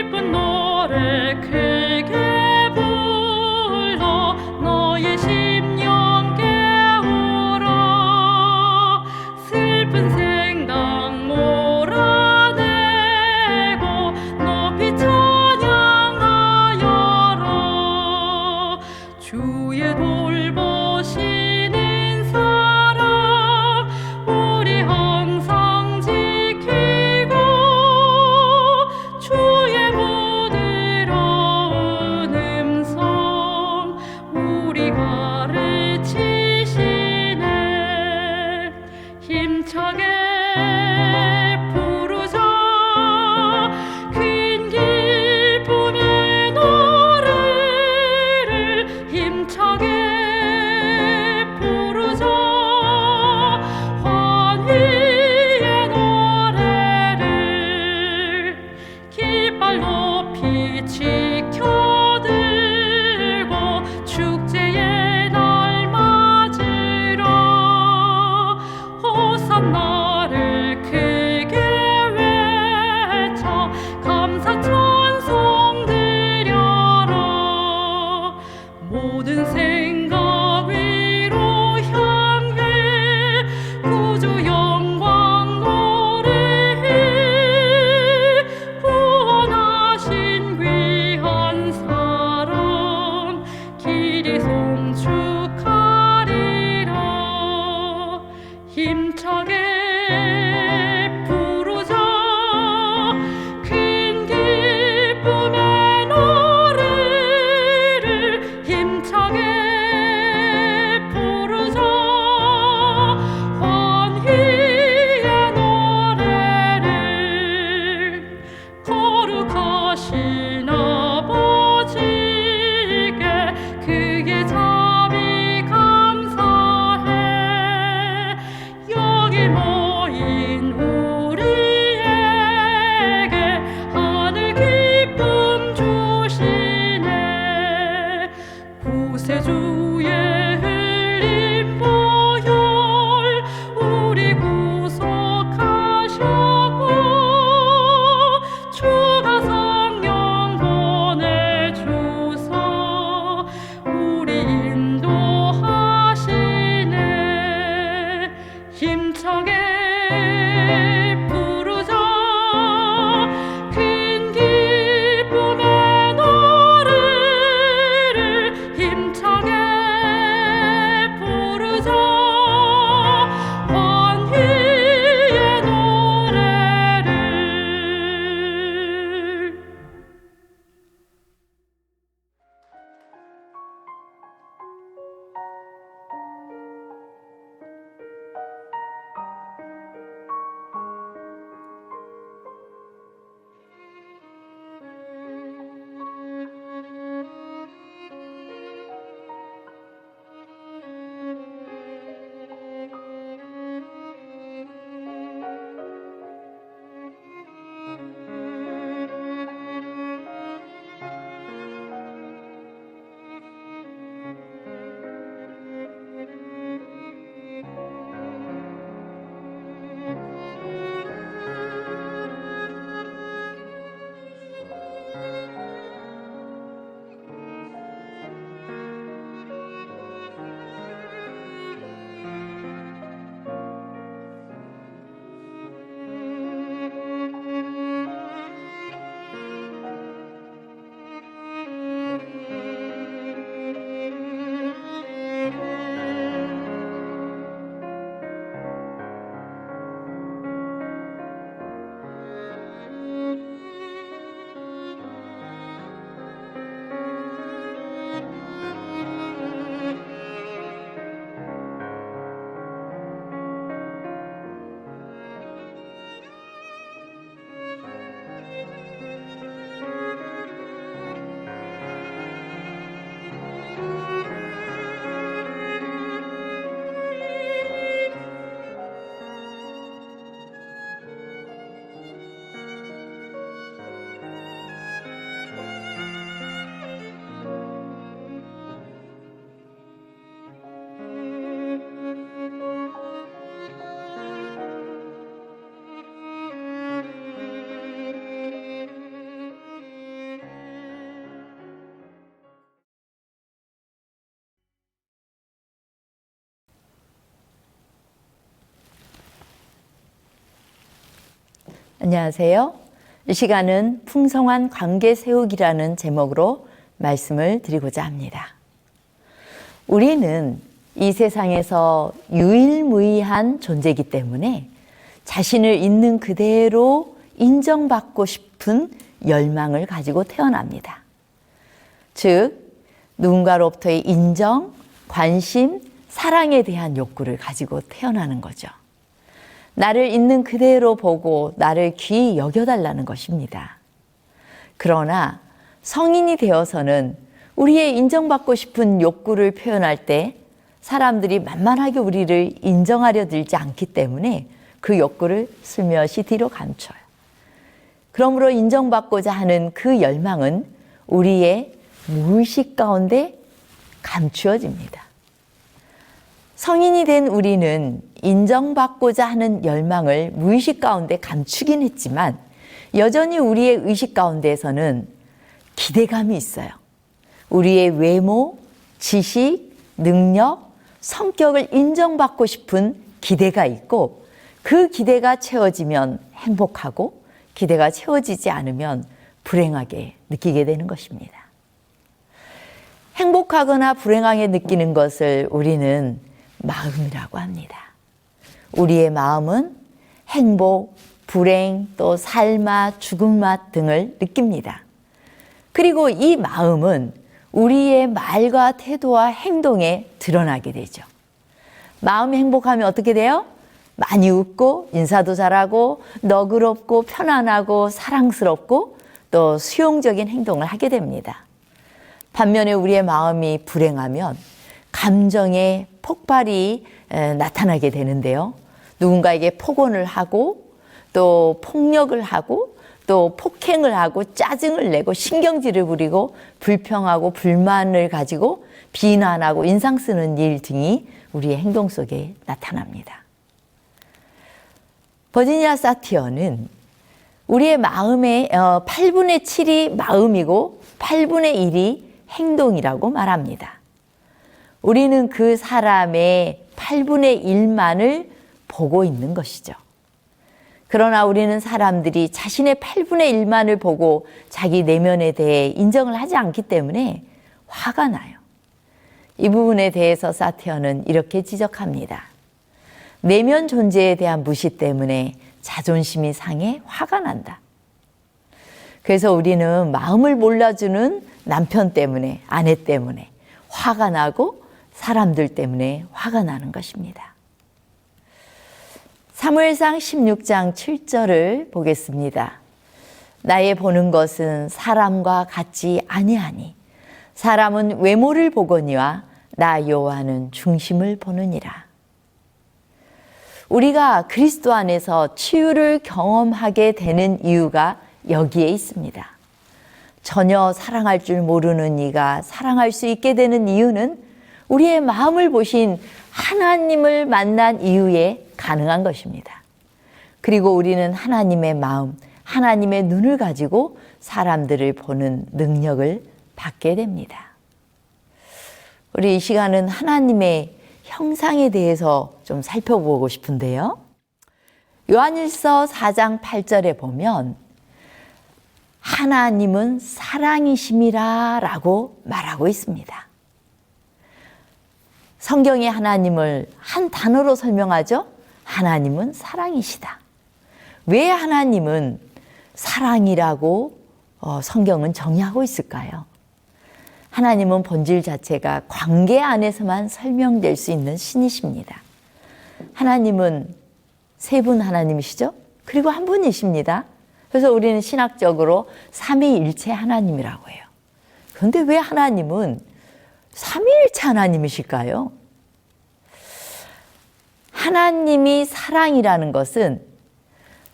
기쁜 노래 크게 불러 너의 심령 깨우라. 슬픈 생각 몰아내고 높이 찬양하여라. 주의 돌보시는 사랑 우리 항상 지키고 주의 부드러운 음성 우리 가르치시네. 힘차게 부르자 큰 기쁨의 노래를. 힘차게 부르자 환희의 노래를. 깃발 높이 지켜들고 축제의 날 맞으라. 호산나를 크게 외쳐 감사 찬송 드려라. 모든 생각 위로 향해 구주 영광 노래해. 구원하신 귀한 사랑 길이 송축하리라. 힘차게 부르자 큰 기쁨의 노래를. 힘차게 부르자 환희의 노래를. 거룩하신 아버지께 그의 자비 감사해. 여기 모인 우리에게 하늘 기쁨 주시네. 구세주의 흘린 보혈 우리 구속하셨고 주가 성령 보내주사 우리 인도하시네. 힘차게 부르자 큰 기쁨의 노래를. 힘차게 부르자 환희의 노래를. 안녕하세요. 이 시간은 풍성한 관계 세우기라는 제목으로 말씀을 드리고자 합니다. 우리는 이 세상에서 유일무이한 존재이기 때문에 자신을 있는 그대로 인정받고 싶은 열망을 가지고 태어납니다. 즉, 누군가로부터의 인정, 관심, 사랑에 대한 욕구를 가지고 태어나는 거죠. 나를 있는 그대로 보고 나를 귀히 여겨달라는 것입니다. 그러나 성인이 되어서는 우리의 인정받고 싶은 욕구를 표현할 때 사람들이 만만하게 우리를 인정하려 들지 않기 때문에 그 욕구를 슬며시 뒤로 감춰요. 그러므로 인정받고자 하는 그 열망은 우리의 무의식 가운데 감추어집니다. 성인이 된 우리는 인정받고자 하는 열망을 무의식 가운데 감추긴 했지만 여전히 우리의 의식 가운데에서는 기대감이 있어요. 우리의 외모, 지식, 능력, 성격을 인정받고 싶은 기대가 있고 그 기대가 채워지면 행복하고 기대가 채워지지 않으면 불행하게 느끼게 되는 것입니다. 행복하거나 불행하게 느끼는 것을 우리는 마음이라고 합니다. 우리의 마음은 행복, 불행, 또 삶맛, 죽음맛 등을 느낍니다. 그리고 이 마음은 우리의 말과 태도와 행동에 드러나게 되죠. 마음이 행복하면 어떻게 돼요? 많이 웃고 인사도 잘하고 너그럽고 편안하고 사랑스럽고 또 수용적인 행동을 하게 됩니다. 반면에 우리의 마음이 불행하면 감정의 폭발이 나타나게 되는데요. 누군가에게 폭언을 하고 또 폭력을 하고 또 폭행을 하고 짜증을 내고 신경질을 부리고 불평하고 불만을 가지고 비난하고 인상 쓰는 일 등이 우리의 행동 속에 나타납니다. 버지니아 사티어는 우리의 마음의 8분의 7이 마음이고 8분의 1이 행동이라고 말합니다. 우리는 그 사람의 8분의 1만을 보고 있는 것이죠. 그러나 우리는 사람들이 자신의 8분의 1만을 보고 자기 내면에 대해 인정을 하지 않기 때문에 화가 나요. 이 부분에 대해서 사티어는 이렇게 지적합니다. 내면 존재에 대한 무시 때문에 자존심이 상해 화가 난다. 그래서 우리는 마음을 몰라주는 남편 때문에, 아내 때문에 화가 나고 사람들 때문에 화가 나는 것입니다. 사무엘상 16장 7절을 보겠습니다. 나의 보는 것은 사람과 같지 아니하니 사람은 외모를 보거니와 나 여호와는 중심을 보느니라. 우리가 그리스도 안에서 치유를 경험하게 되는 이유가 여기에 있습니다. 전혀 사랑할 줄 모르는 이가 사랑할 수 있게 되는 이유는 우리의 마음을 보신 하나님을 만난 이후에 가능한 것입니다. 그리고 우리는 하나님의 마음, 하나님의 눈을 가지고 사람들을 보는 능력을 받게 됩니다. 우리 이 시간은 하나님의 형상에 대해서 좀 살펴보고 싶은데요. 요한일서 4장 8절에 보면 하나님은 사랑이심이라 라고 말하고 있습니다. 성경의 하나님을 한 단어로 설명하죠. 하나님은 사랑이시다. 왜 하나님은 사랑이라고 성경은 정의하고 있을까요? 하나님은 본질 자체가 관계 안에서만 설명될 수 있는 신이십니다. 하나님은 세 분 하나님이시죠? 그리고 한 분이십니다. 그래서 우리는 신학적으로 삼위일체 하나님이라고 해요. 그런데 왜 하나님은 삼위일체 하나님이실까요? 하나님이 사랑이라는 것은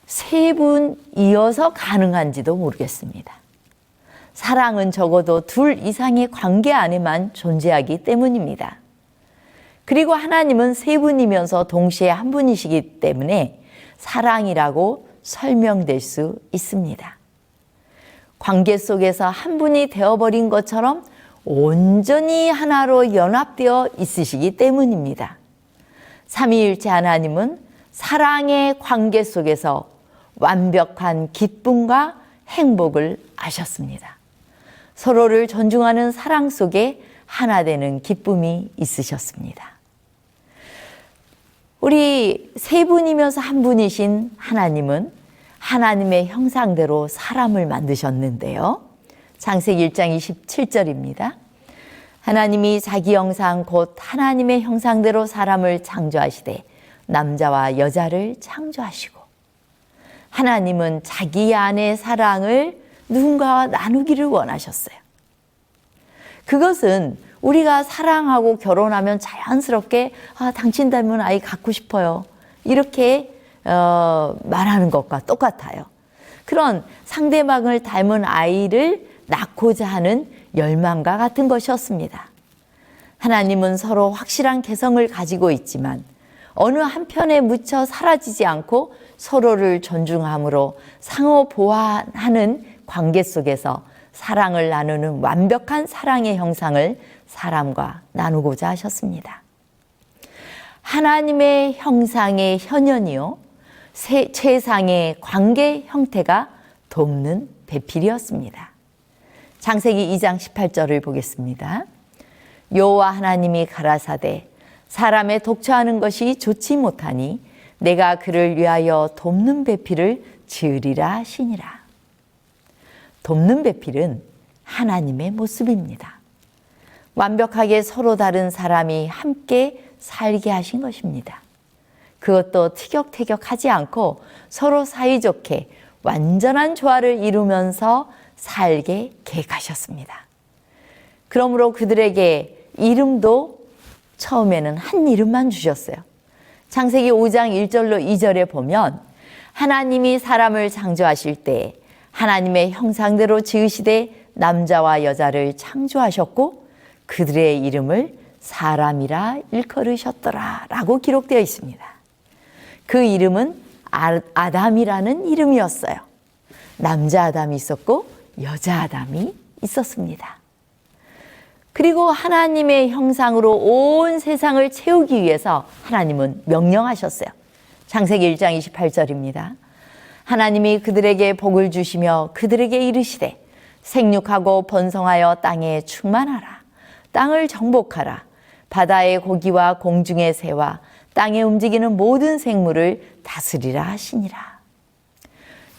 세 분 이어서 가능한지도 모르겠습니다. 사랑은 적어도 둘 이상의 관계 안에만 존재하기 때문입니다. 그리고 하나님은 세 분이면서 동시에 한 분이시기 때문에 사랑이라고 설명될 수 있습니다. 관계 속에서 한 분이 되어버린 것처럼 온전히 하나로 연합되어 있으시기 때문입니다. 삼위일체 하나님은 사랑의 관계 속에서 완벽한 기쁨과 행복을 아셨습니다. 서로를 존중하는 사랑 속에 하나 되는 기쁨이 있으셨습니다. 우리 세 분이면서 한 분이신 하나님은 하나님의 형상대로 사람을 만드셨는데요. 창세기 1장 27절입니다. 하나님이 자기 형상 곧 하나님의 형상대로 사람을 창조하시되 남자와 여자를 창조하시고, 하나님은 자기 안의 사랑을 누군가와 나누기를 원하셨어요. 그것은 우리가 사랑하고 결혼하면 자연스럽게 당신 닮은 아이 갖고 싶어요, 이렇게 말하는 것과 똑같아요. 그런 상대방을 닮은 아이를 낳고자 하는 열망과 같은 것이었습니다. 하나님은 서로 확실한 개성을 가지고 있지만 어느 한편에 묻혀 사라지지 않고 서로를 존중함으로 상호 보완하는 관계 속에서 사랑을 나누는 완벽한 사랑의 형상을 사람과 나누고자 하셨습니다. 하나님의 형상의 현현이요, 최상의 관계 형태가 돕는 배필이었습니다. 창세기 2장 18절을 보겠습니다. 여호와 하나님이 가라사대 사람의 독처하는 것이 좋지 못하니 내가 그를 위하여 돕는 배필을 지으리라 하시니라. 돕는 배필은 하나님의 모습입니다. 완벽하게 서로 다른 사람이 함께 살게 하신 것입니다. 그것도 티격태격하지 않고 서로 사이좋게 완전한 조화를 이루면서 살게 계획하셨습니다. 그러므로 그들에게 이름도 처음에는 한 이름만 주셨어요. 창세기 5장 1절로 2절에 보면 하나님이 사람을 창조하실 때 하나님의 형상대로 지으시되 남자와 여자를 창조하셨고 그들의 이름을 사람이라 일컬으셨더라 라고 기록되어 있습니다. 그 이름은 아담이라는 이름이었어요. 남자 아담이 있었고 여자 아담이 있었습니다. 그리고 하나님의 형상으로 온 세상을 채우기 위해서 하나님은 명령하셨어요. 창세기 1장 28절입니다. 하나님이 그들에게 복을 주시며 그들에게 이르시되 생육하고 번성하여 땅에 충만하라. 땅을 정복하라. 바다의 고기와 공중의 새와 땅에 움직이는 모든 생물을 다스리라 하시니라.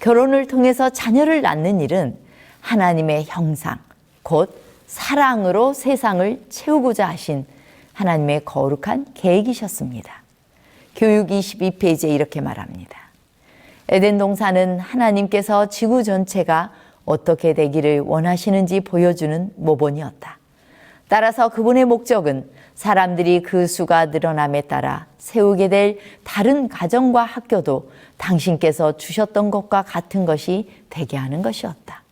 결혼을 통해서 자녀를 낳는 일은 하나님의 형상, 곧 사랑으로 세상을 채우고자 하신 하나님의 거룩한 계획이셨습니다. 교육 22페이지에 이렇게 말합니다. 에덴 동산은 하나님께서 지구 전체가 어떻게 되기를 원하시는지 보여주는 모본이었다. 따라서 그분의 목적은 사람들이 그 수가 늘어남에 따라 세우게 될 다른 가정과 학교도 당신께서 주셨던 것과 같은 것이 되게 하는 것이었다.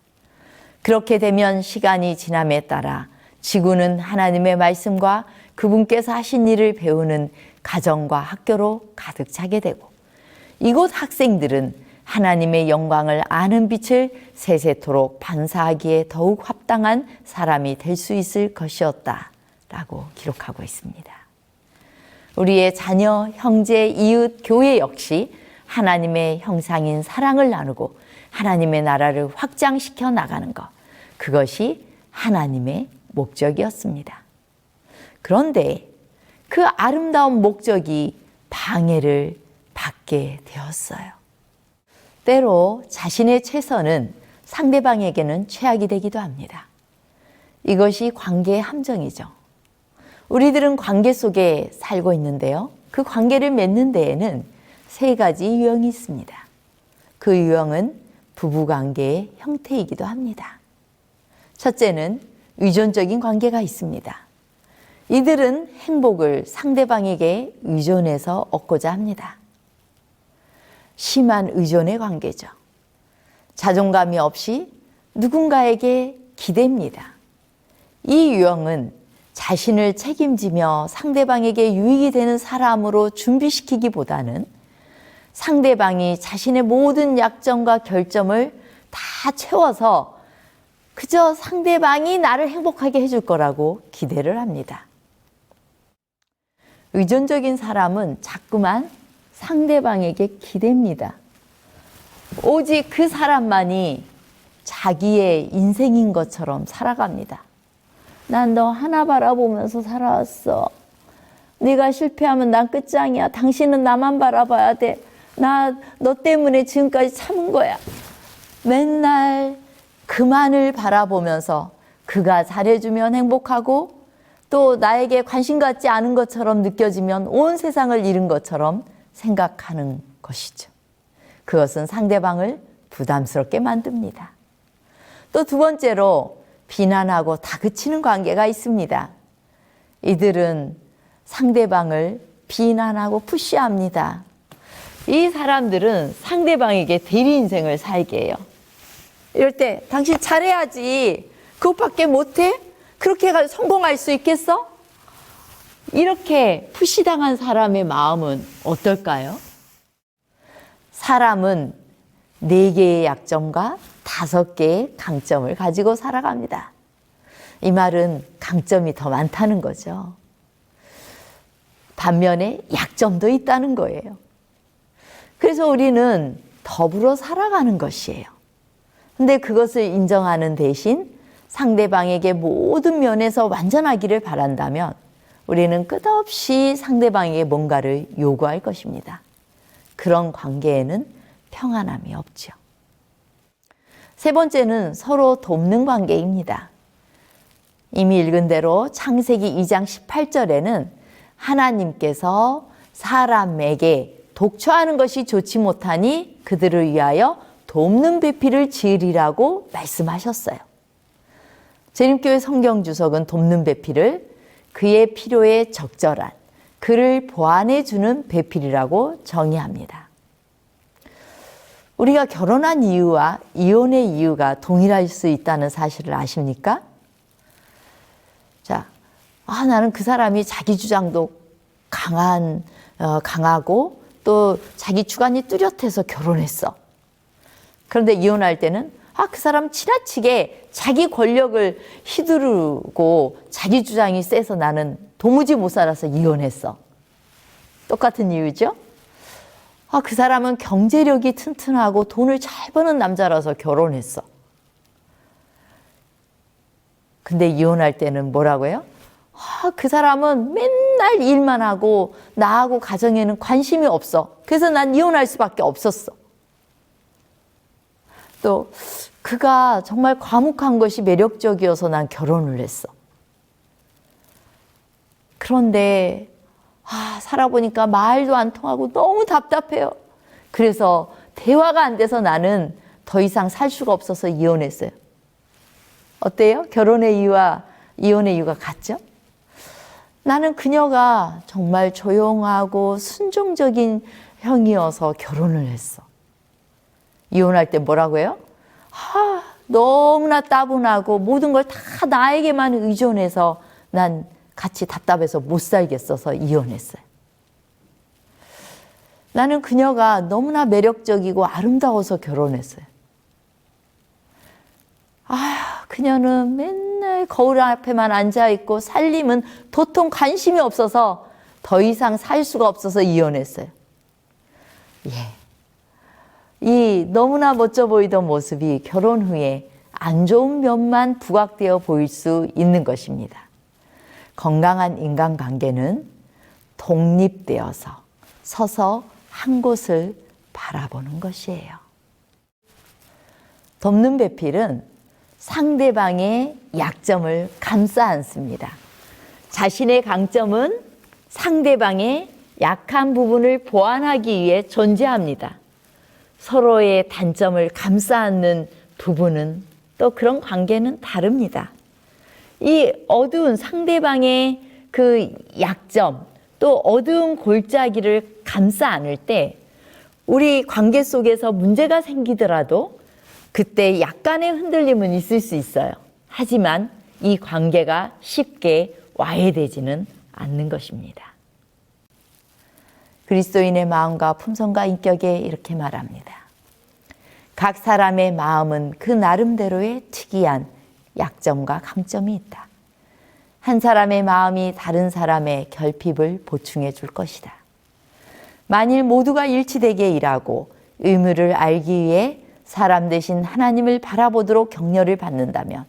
그렇게 되면 시간이 지남에 따라 지구는 하나님의 말씀과 그분께서 하신 일을 배우는 가정과 학교로 가득 차게 되고 이곳 학생들은 하나님의 영광을 아는 빛을 세세토록 반사하기에 더욱 합당한 사람이 될 수 있을 것이었다 라고 기록하고 있습니다. 우리의 자녀, 형제, 이웃, 교회 역시 하나님의 형상인 사랑을 나누고 하나님의 나라를 확장시켜 나가는 것, 그것이 하나님의 목적이었습니다. 그런데 그 아름다운 목적이 방해를 받게 되었어요. 때로 자신의 최선은 상대방에게는 최악이 되기도 합니다. 이것이 관계의 함정이죠. 우리들은 관계 속에 살고 있는데요. 그 관계를 맺는 데에는 세 가지 유형이 있습니다. 그 유형은 부부관계의 형태이기도 합니다. 첫째는 의존적인 관계가 있습니다. 이들은 행복을 상대방에게 의존해서 얻고자 합니다. 심한 의존의 관계죠. 자존감이 없이 누군가에게 기댑니다. 이 유형은 자신을 책임지며 상대방에게 유익이 되는 사람으로 준비시키기보다는 상대방이 자신의 모든 약점과 결점을 다 채워서 그저 상대방이 나를 행복하게 해줄 거라고 기대를 합니다. 의존적인 사람은 자꾸만 상대방에게 기댑니다. 오직 그 사람만이 자기의 인생인 것처럼 살아갑니다. 난 너 하나 바라보면서 살아왔어. 네가 실패하면 난 끝장이야. 당신은 나만 바라봐야 돼. 나 너 때문에 지금까지 참은 거야. 맨날 그만을 바라보면서 그가 잘해주면 행복하고 또 나에게 관심 갖지 않은 것처럼 느껴지면 온 세상을 잃은 것처럼 생각하는 것이죠. 그것은 상대방을 부담스럽게 만듭니다. 또 두 번째로 비난하고 다그치는 관계가 있습니다. 이들은 상대방을 비난하고 푸시합니다. 이 사람들은 상대방에게 대리 인생을 살게 해요. 이럴 때 당신 잘해야지. 그것밖에 못해? 그렇게 해서 성공할 수 있겠어? 이렇게 푸시당한 사람의 마음은 어떨까요? 사람은 4개의 약점과 5개의 강점을 가지고 살아갑니다. 이 말은 강점이 더 많다는 거죠. 반면에 약점도 있다는 거예요. 그래서 우리는 더불어 살아가는 것이에요. 근데 그것을 인정하는 대신 상대방에게 모든 면에서 완전하기를 바란다면 우리는 끝없이 상대방에게 뭔가를 요구할 것입니다. 그런 관계에는 평안함이 없죠. 세 번째는 서로 돕는 관계입니다. 이미 읽은 대로 창세기 2장 18절에는 하나님께서 사람에게 독초하는 것이 좋지 못하니 그들을 위하여 돕는 배필을 지으리라고 말씀하셨어요. 재림교회 성경주석은 돕는 배필을 그의 필요에 적절한 그를 보완해 주는 배필이라고 정의합니다. 우리가 결혼한 이유와 이혼의 이유가 동일할 수 있다는 사실을 아십니까? 자, 나는 그 사람이 자기 주장도 강하고 또 자기 주관이 뚜렷해서 결혼했어. 그런데 이혼할 때는 그 사람 지나치게 자기 권력을 휘두르고 자기 주장이 세서 나는 도무지 못 살아서 이혼했어. 똑같은 이유죠? 그 사람은 경제력이 튼튼하고 돈을 잘 버는 남자라서 결혼했어. 근데 이혼할 때는 뭐라고요? 그 사람은 맨날 일만 하고 나하고 가정에는 관심이 없어. 그래서 난 이혼할 수밖에 없었어. 또 그가 정말 과묵한 것이 매력적이어서 난 결혼을 했어. 그런데 살아보니까 말도 안 통하고 너무 답답해요. 그래서 대화가 안 돼서 나는 더 이상 살 수가 없어서 이혼했어요. 어때요? 결혼의 이유와 이혼의 이유가 같죠? 나는 그녀가 정말 조용하고 순종적인 형이어서 결혼을 했어. 이혼할 때 뭐라고 해요? 너무나 따분하고 모든 걸 다 나에게만 의존해서 난 같이 답답해서 못 살겠어서 이혼했어요. 나는 그녀가 너무나 매력적이고 아름다워서 결혼했어요. 그녀는 맨날 거울 앞에만 앉아있고 살림은 도통 관심이 없어서 더 이상 살 수가 없어서 이혼했어요. 이 너무나 멋져 보이던 모습이 결혼 후에 안 좋은 면만 부각되어 보일 수 있는 것입니다. 건강한 인간관계는 독립되어서 서서 한 곳을 바라보는 것이에요. 돕는 배필은 상대방의 약점을 감싸 안습니다. 자신의 강점은 상대방의 약한 부분을 보완하기 위해 존재합니다. 서로의 단점을 감싸 안는 부분은 또 그런 관계는 다릅니다. 이 어두운 상대방의 그 약점, 또 어두운 골짜기를 감싸 안을 때 우리 관계 속에서 문제가 생기더라도 그때 약간의 흔들림은 있을 수 있어요. 하지만 이 관계가 쉽게 와해되지는 않는 것입니다. 그리스도인의 마음과 품성과 인격에 이렇게 말합니다. 각 사람의 마음은 그 나름대로의 특이한 약점과 강점이 있다. 한 사람의 마음이 다른 사람의 결핍을 보충해 줄 것이다. 만일 모두가 일치되게 일하고 의무를 알기 위해 사람 대신 하나님을 바라보도록 격려를 받는다면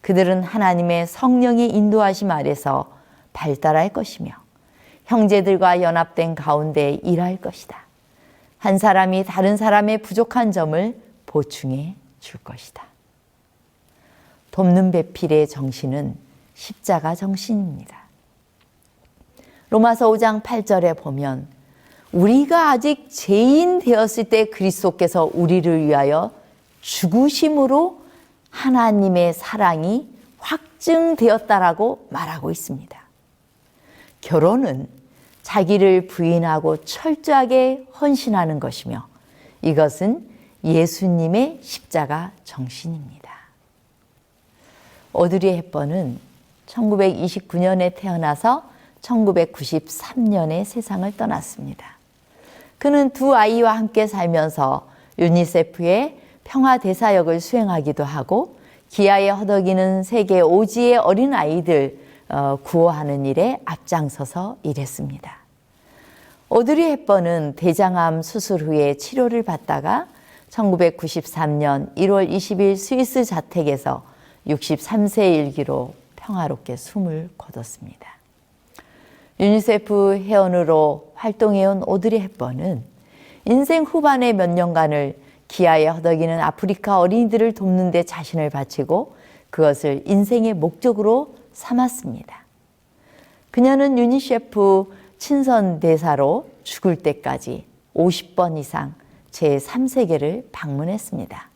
그들은 하나님의 성령의 인도하심 아래서 발달할 것이며 형제들과 연합된 가운데 일할 것이다. 한 사람이 다른 사람의 부족한 점을 보충해 줄 것이다. 돕는 배필의 정신은 십자가 정신입니다. 로마서 5장 8절에 보면 우리가 아직 죄인 되었을 때 그리스도께서 우리를 위하여 죽으심으로 하나님의 사랑이 확증되었다라고 말하고 있습니다. 결혼은 자기를 부인하고 철저하게 헌신하는 것이며 이것은 예수님의 십자가 정신입니다. 오드리 헵번은 1929년에 태어나서 1993년에 세상을 떠났습니다. 그는 두 아이와 함께 살면서 유니세프의 평화대사역을 수행하기도 하고 기아에 허덕이는 세계 오지의 어린아이들 구호하는 일에 앞장서서 일했습니다. 오드리 헵번은 대장암 수술 후에 치료를 받다가 1993년 1월 20일 스위스 자택에서 63세 일기로 평화롭게 숨을 거뒀습니다. 유니세프 회원으로 활동해온 오드리 헵번은 인생 후반의 몇 년간을 기아에 허덕이는 아프리카 어린이들을 돕는 데 자신을 바치고 그것을 인생의 목적으로 삼았습니다. 그녀는 유니세프 친선대사로 죽을 때까지 50번 이상 제3세계를 방문했습니다.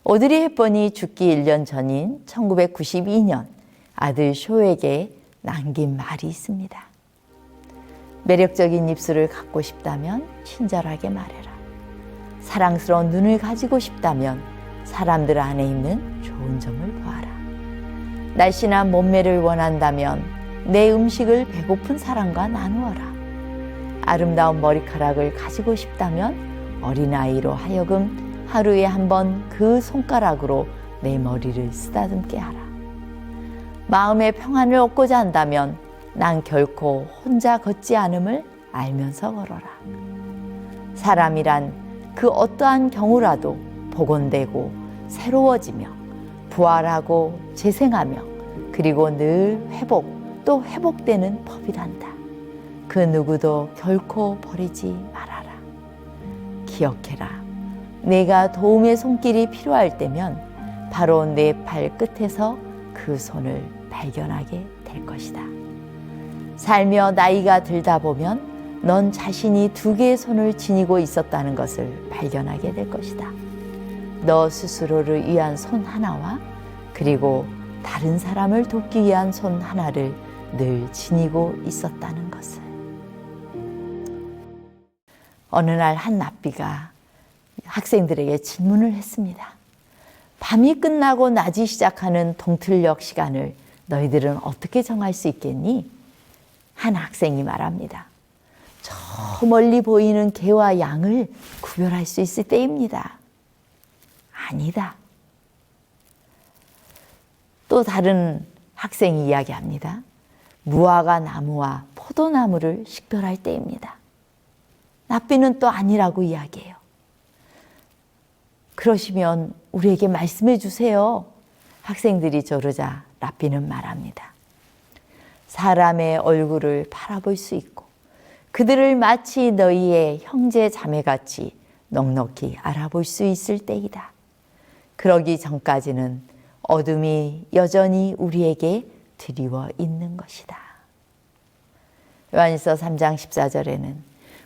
오드리 헵번이 죽기 1년 전인 1992년 아들 쇼에게 남긴 말이 있습니다. 매력적인 입술을 갖고 싶다면 친절하게 말해라. 사랑스러운 눈을 가지고 싶다면 사람들 안에 있는 좋은 점을 보아라. 날씬한 몸매를 원한다면 내 음식을 배고픈 사람과 나누어라. 아름다운 머리카락을 가지고 싶다면 어린아이로 하여금 하루에 한 번 그 손가락으로 내 머리를 쓰다듬게 하라. 마음의 평안을 얻고자 한다면 난 결코 혼자 걷지 않음을 알면서 걸어라. 사람이란 그 어떠한 경우라도 복원되고 새로워지며 부활하고 재생하며 그리고 늘 회복 또 회복되는 법이란다. 그 누구도 결코 버리지 말아라. 기억해라. 내가 도움의 손길이 필요할 때면 바로 내 발 끝에서 그 손을 발견하게 될 것이다. 살며 나이가 들다 보면 넌 자신이 두 개의 손을 지니고 있었다는 것을 발견하게 될 것이다. 너 스스로를 위한 손 하나와 그리고 다른 사람을 돕기 위한 손 하나를 늘 지니고 있었다는 것을. 어느 날 한 랍비가 학생들에게 질문을 했습니다. 밤이 끝나고 낮이 시작하는 동틀역 시간을 너희들은 어떻게 정할 수 있겠니? 한 학생이 말합니다. 저 멀리 보이는 개와 양을 구별할 수 있을 때입니다. 아니다. 또 다른 학생이 이야기합니다. 무화과 나무와 포도나무를 식별할 때입니다. 랍비는 또 아니라고 이야기해요. 그러시면 우리에게 말씀해 주세요. 학생들이 조르자 랍비는 말합니다. 사람의 얼굴을 바라볼 수 있고 그들을 마치 너희의 형제 자매같이 넉넉히 알아볼 수 있을 때이다. 그러기 전까지는 어둠이 여전히 우리에게 드리워 있는 것이다. 요한일서 3장 14절에는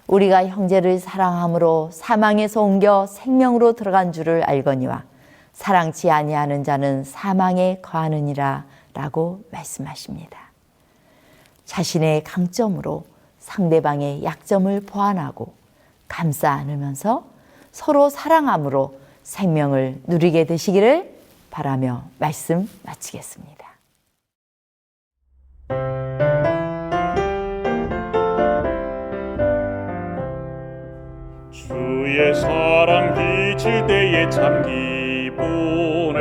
우리가 형제를 사랑함으로 사망에서 옮겨 생명으로 들어간 줄을 알거니와 사랑치 아니하는 자는 사망에 거하느니라 라고 말씀하십니다. 자신의 강점으로 상대방의 약점을 보완하고 감싸 안으면서 서로 사랑함으로 생명을 누리게 되시기를 바라며 말씀 마치겠습니다. 주의 사랑 비칠 때에 참 기쁘네.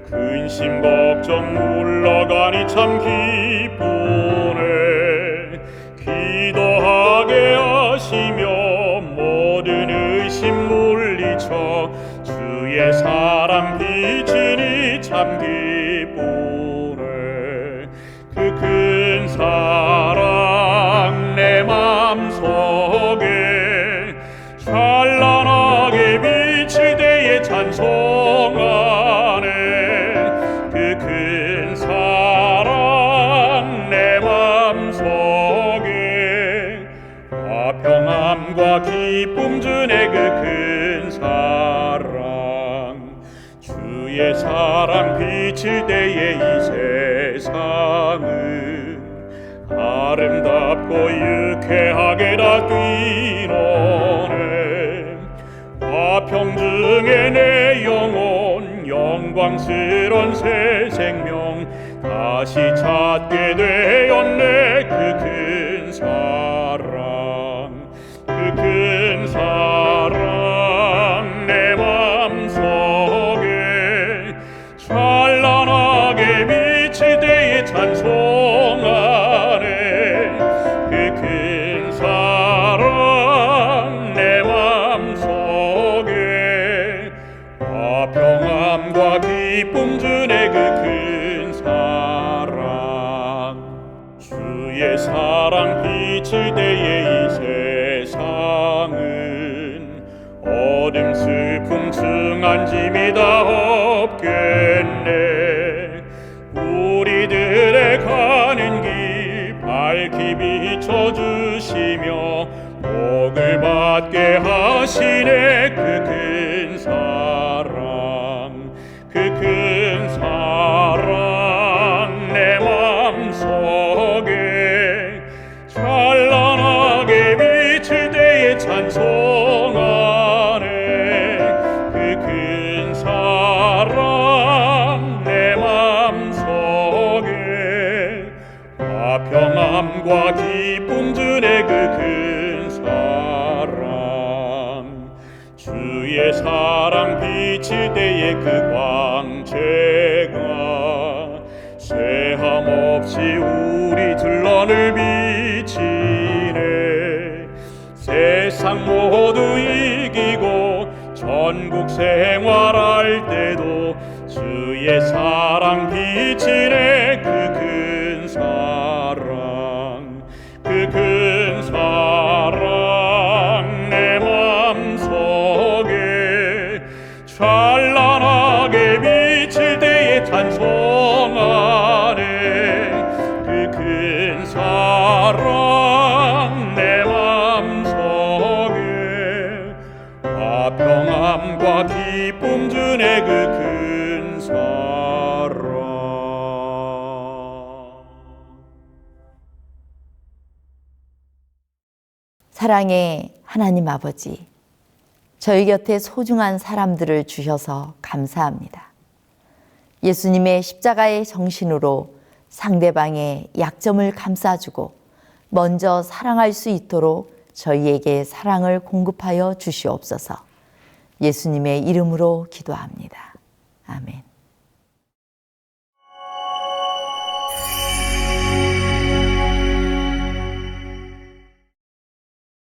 근심 걱정 물러가니 참 기쁘네. 기도하게 하시며 모든 사랑 비치니 참 기쁘네. 그 큰 사랑 내 맘속에 찬란하게 비칠 때에 찬송하네. 그 큰 사랑 내 맘속에 화평함과 기쁨 주네. 그 큰 사랑 주의 사랑 비칠 때에 이 세상은 아름답고 유쾌하게 다 뛰노네. 화평 중에 내 영혼 영광스런 새 생명 다시 찾게 되었네. 그 큰 사랑 그 큰 사랑 내 맘속에 찬란하게 비칠 때에 찬송하네. 그 큰 사랑 내 맘속에 화평함과 기쁨 주네. 그 큰 사랑 주의 사랑 비칠 때에 이 세상은 어둠 슬픔 증한 짐이 다 없겠네. 우리들의 가는 길 밝히 비춰주시며 복을 받게 하시네. 그 큰 사랑 그 큰 사랑 내 맘속에 찬란하게 비칠 때에 찬송하네. 그 큰 사랑 내 맘속에 화평함과 기쁨 주네. 그 큰 사랑 주의 사랑 비칠 때에 그 광채가 쇠함 없이 우리 들러늘 비치네. 세상 모두 이기고 전국 생활할 때도 주의 사랑 비치네. 그 큰 사랑 그 큰 사랑 내 맘속에 찬란하게 비칠 때에 찬송하네. 그 큰 사랑 내 맘속에 화평함과 기쁨 주네. 그 큰 사랑 사랑의 하나님 아버지, 저희 곁에 소중한 사람들을 주셔서 감사합니다. 예수님의 십자가의 정신으로 상대방의 약점을 감싸주고 먼저 사랑할 수 있도록 저희에게 사랑을 공급하여 주시옵소서. 예수님의 이름으로 기도합니다. 아멘.